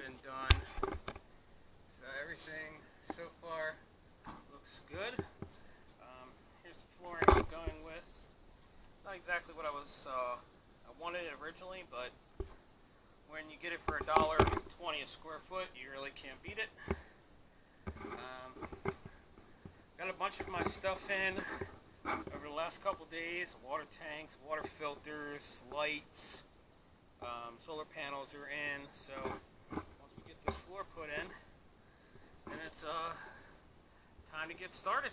been done. So everything so far looks good. Here's the flooring I'm going with. It's not exactly what I wanted originally, but when you get it for $1.20 a square foot, you really can't beat it. Got a bunch of my stuff in over the last couple days. Water tanks, water filters, lights, solar panels are in. So once we get this floor put in, then it's time to get started.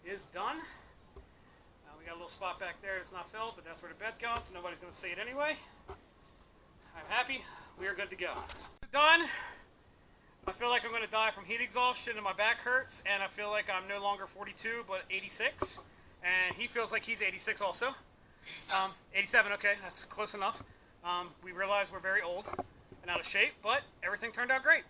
Is done. We got a little spot back there that's not filled, but that's where the bed's going, so nobody's going to see it anyway. I'm happy. We are good to go. Done. I feel like I'm going to die from heat exhaustion and my back hurts, and I feel like I'm no longer 42 but 86, and he feels like he's 86 also. 87, okay, that's close enough. We realize we're very old and out of shape, but everything turned out great.